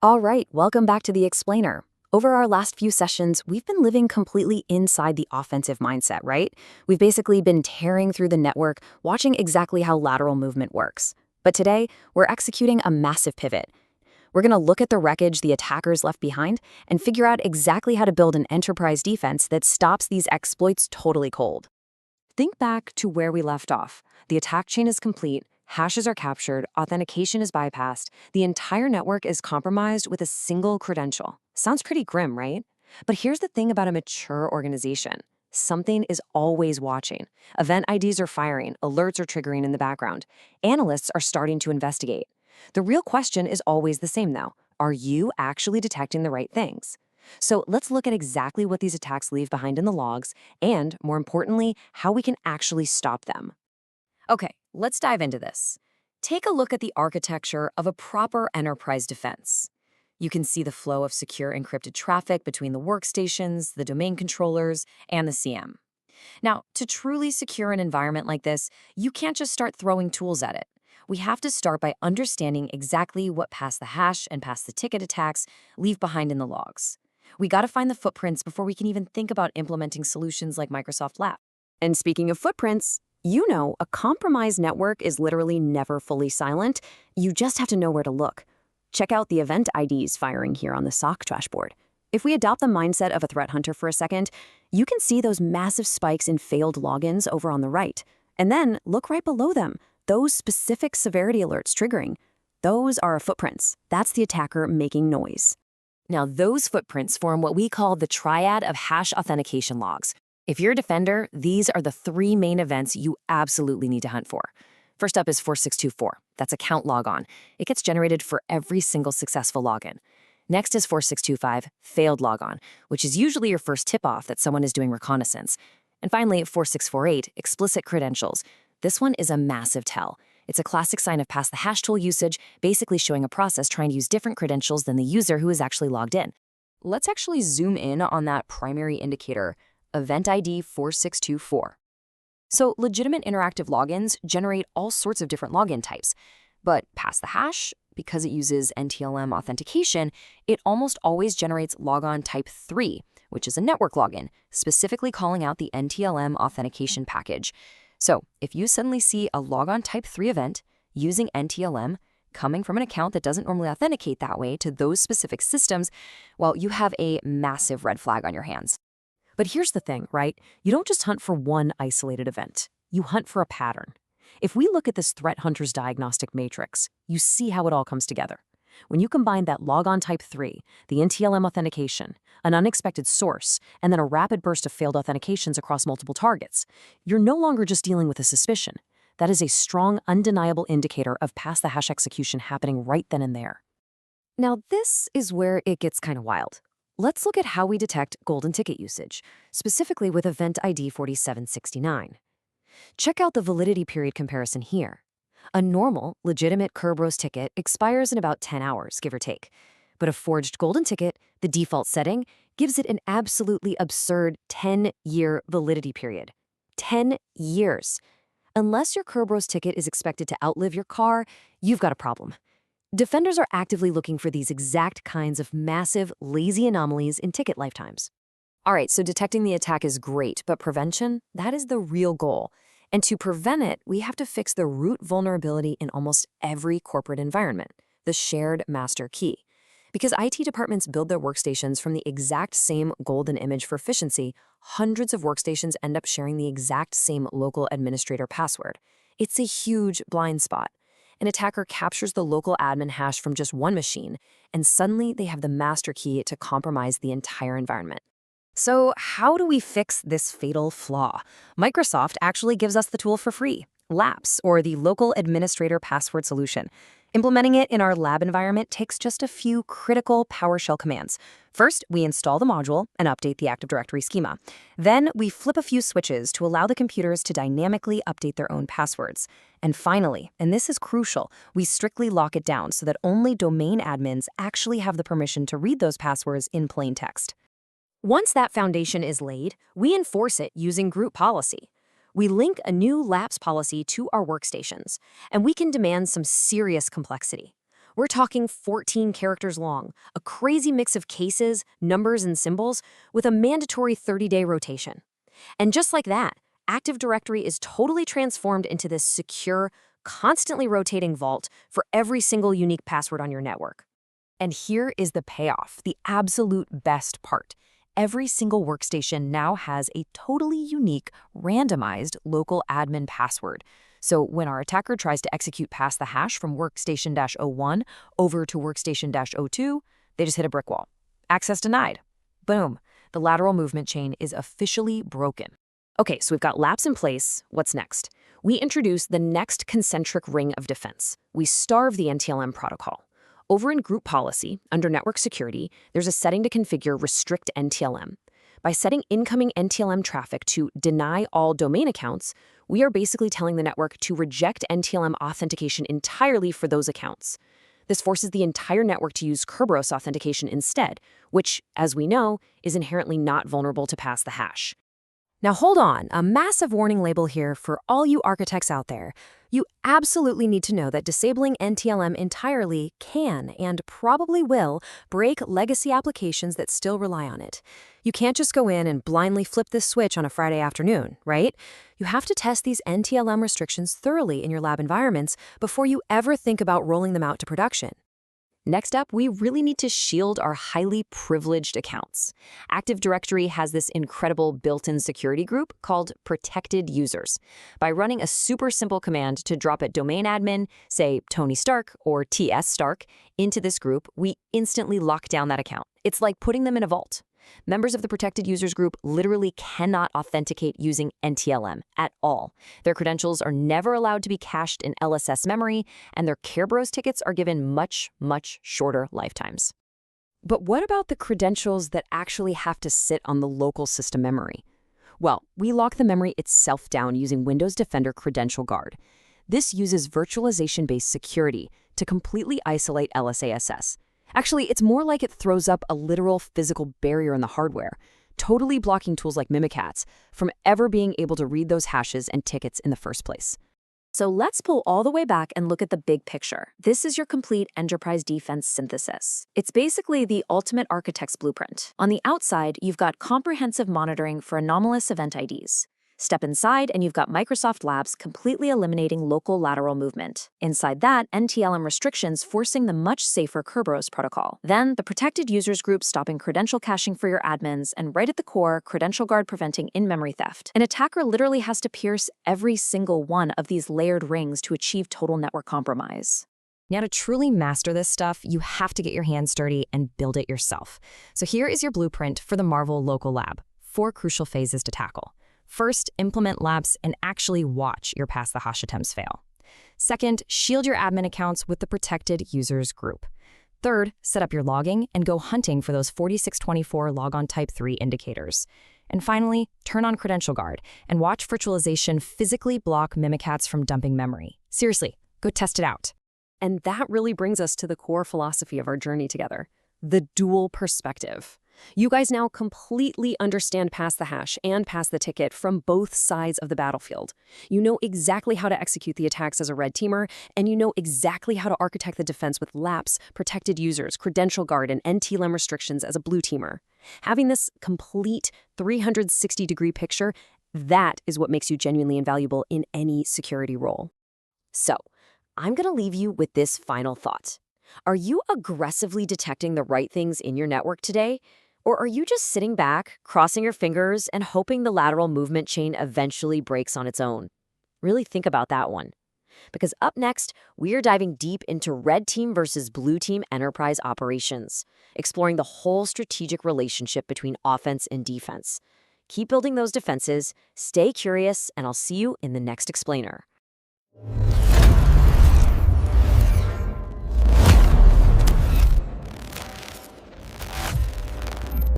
All right, welcome back to the Explainer. Over our last few sessions, we've been living completely inside the offensive mindset, right? We've basically been tearing through the network, watching exactly how lateral movement works. But today, we're executing a massive pivot. We're going to look at the wreckage the attackers left behind and figure out exactly how to build an enterprise defense that stops these exploits totally cold. Think back to where we left off. The attack chain is complete, hashes are captured, authentication is bypassed, the entire network is compromised with a single credential. Sounds pretty grim, right? But here's the thing about a mature organization. Something is always watching. Event IDs are firing, alerts are triggering in the background. Analysts are starting to investigate. The real question is always the same, though. Are you actually detecting the right things? So let's look at exactly what these attacks leave behind in the logs and, more importantly, how we can actually stop them. Okay, let's dive into this. Take a look at the architecture of a proper enterprise defense. You can see the flow of secure encrypted traffic between the workstations, the domain controllers, and the CM. Now, to truly secure an environment like this, you can't just start throwing tools at it. We have to start by understanding exactly what pass the hash and pass the ticket attacks leave behind in the logs. We got to find the footprints before we can even think about implementing solutions like Microsoft Lab. And speaking of footprints, a compromised network is literally never fully silent. You just have to know where to look. Check out the event IDs firing here on the SOC dashboard. If we adopt the mindset of a threat hunter for a second, you can see those massive spikes in failed logins over on the right. And then look right below them, those specific severity alerts triggering. Those are our footprints. That's the attacker making noise. Now, those footprints form what we call the triad of hash authentication logs. If you're a defender, these are the three main events you absolutely need to hunt for. First up is 4624. That's account logon. It gets generated for every single successful login. Next is 4625, failed logon, which is usually your first tip-off that someone is doing reconnaissance. And finally, 4648, explicit credentials. This one is a massive tell. It's a classic sign of pass the hash tool usage, basically showing a process trying to use different credentials than the user who is actually logged in. Let's actually zoom in on that primary indicator, event ID 4624. So legitimate interactive logins generate all sorts of different login types. But pass the hash, because it uses NTLM authentication, it almost always generates logon type 3, which is a network login, specifically calling out the NTLM authentication package. So if you suddenly see a logon type 3 event using NTLM coming from an account that doesn't normally authenticate that way to those specific systems, well, you have a massive red flag on your hands. But here's the thing, right? You don't just hunt for one isolated event. You hunt for a pattern. If we look at this threat hunter's diagnostic matrix, you see how it all comes together. When you combine that logon type 3, the NTLM authentication, an unexpected source, and then a rapid burst of failed authentications across multiple targets, you're no longer just dealing with a suspicion. That is a strong, undeniable indicator of pass the hash execution happening right then and there. Now, this is where it gets kind of wild. Let's look at how we detect golden ticket usage, specifically with event ID 4769. Check out the validity period comparison here. A normal, legitimate Kerberos ticket expires in about 10 hours, give or take. But a forged golden ticket, the default setting, gives it an absolutely absurd 10-year validity period. 10 years. Unless your Kerberos ticket is expected to outlive your car, you've got a problem. Defenders are actively looking for these exact kinds of massive, lazy anomalies in ticket lifetimes. All right, so detecting the attack is great, but prevention, that is the real goal. And to prevent it, we have to fix the root vulnerability in almost every corporate environment, the shared master key. Because IT departments build their workstations from the exact same golden image for efficiency, hundreds of workstations end up sharing the exact same local administrator password. It's a huge blind spot. An attacker captures the local admin hash from just one machine, and suddenly they have the master key to compromise the entire environment. So how do we fix this fatal flaw? Microsoft actually gives us the tool for free, LAPS, or the Local Administrator Password Solution. Implementing it in our lab environment takes just a few critical PowerShell commands. First, we install the module and update the Active Directory schema. Then, we flip a few switches to allow the computers to dynamically update their own passwords. And finally, and this is crucial, we strictly lock it down so that only domain admins actually have the permission to read those passwords in plain text. Once that foundation is laid, we enforce it using group policy. We link a new lapse policy to our workstations, and we can demand some serious complexity. We're talking 14 characters long, a crazy mix of cases, numbers, and symbols, with a mandatory 30-day rotation. And just like that, Active Directory is totally transformed into this secure, constantly rotating vault for every single unique password on your network. And here is the payoff, the absolute best part. Every single workstation now has a totally unique, randomized local admin password. So when our attacker tries to execute past the hash from workstation-01 over to workstation-02, they just hit a brick wall. Access denied. Boom. The lateral movement chain is officially broken. Okay, so we've got laps in place. What's next? We introduce the next concentric ring of defense. We starve the NTLM protocol. Over in Group Policy, under Network Security, there's a setting to configure Restrict NTLM. By setting incoming NTLM traffic to deny all domain accounts, we are basically telling the network to reject NTLM authentication entirely for those accounts. This forces the entire network to use Kerberos authentication instead, which, as we know, is inherently not vulnerable to pass the hash. Now hold on, a massive warning label here for all you architects out there. You absolutely need to know that disabling NTLM entirely can and probably will break legacy applications that still rely on it. You can't just go in and blindly flip this switch on a Friday afternoon, right? You have to test these NTLM restrictions thoroughly in your lab environments before you ever think about rolling them out to production. Next up, we really need to shield our highly privileged accounts. Active Directory has this incredible built-in security group called Protected Users. By running a super simple command to drop a domain admin, say Tony Stark or TS Stark, into this group, we instantly lock down that account. It's like putting them in a vault. Members of the Protected Users group literally cannot authenticate using NTLM at all. Their credentials are never allowed to be cached in LSS memory, and their Kerberos tickets are given much, much shorter lifetimes. But what about the credentials that actually have to sit on the local system memory? Well, we lock the memory itself down using Windows Defender Credential Guard. This uses virtualization-based security to completely isolate LSASS. Actually, it's more like it throws up a literal physical barrier in the hardware, totally blocking tools like Mimikatz from ever being able to read those hashes and tickets in the first place. So let's pull all the way back and look at the big picture. This is your complete enterprise defense synthesis. It's basically the ultimate architect's blueprint. On the outside, you've got comprehensive monitoring for anomalous event IDs. Step inside and you've got Microsoft Labs completely eliminating local lateral movement. Inside that, NTLM restrictions forcing the much safer Kerberos protocol. Then, the Protected Users group stopping credential caching for your admins, and right at the core, Credential Guard preventing in-memory theft. An attacker literally has to pierce every single one of these layered rings to achieve total network compromise. Now, to truly master this stuff, you have to get your hands dirty and build it yourself. So here is your blueprint for the MARVEL.local lab. 4 crucial phases to tackle. First, implement labs and actually watch your pass the hash attempts fail. Second, shield your admin accounts with the Protected Users group. Third, set up your logging and go hunting for those 4624 logon type 3 indicators. And finally, turn on Credential Guard and watch virtualization physically block Mimikatz from dumping memory. Seriously, go test it out. And that really brings us to the core philosophy of our journey together, the dual perspective. You guys now completely understand pass the hash and pass the ticket from both sides of the battlefield. You know exactly how to execute the attacks as a red teamer, and you know exactly how to architect the defense with laps, Protected Users, Credential Guard, and NTLM restrictions as a blue teamer. Having this complete 360-degree picture, that is what makes you genuinely invaluable in any security role. So, I'm going to leave you with this final thought. Are you aggressively detecting the right things in your network today? Or are you just sitting back, crossing your fingers, and hoping the lateral movement chain eventually breaks on its own? Really think about that one. Because up next, we're diving deep into red team versus blue team enterprise operations, exploring the whole strategic relationship between offense and defense. Keep building those defenses, stay curious, and I'll see you in the next explainer.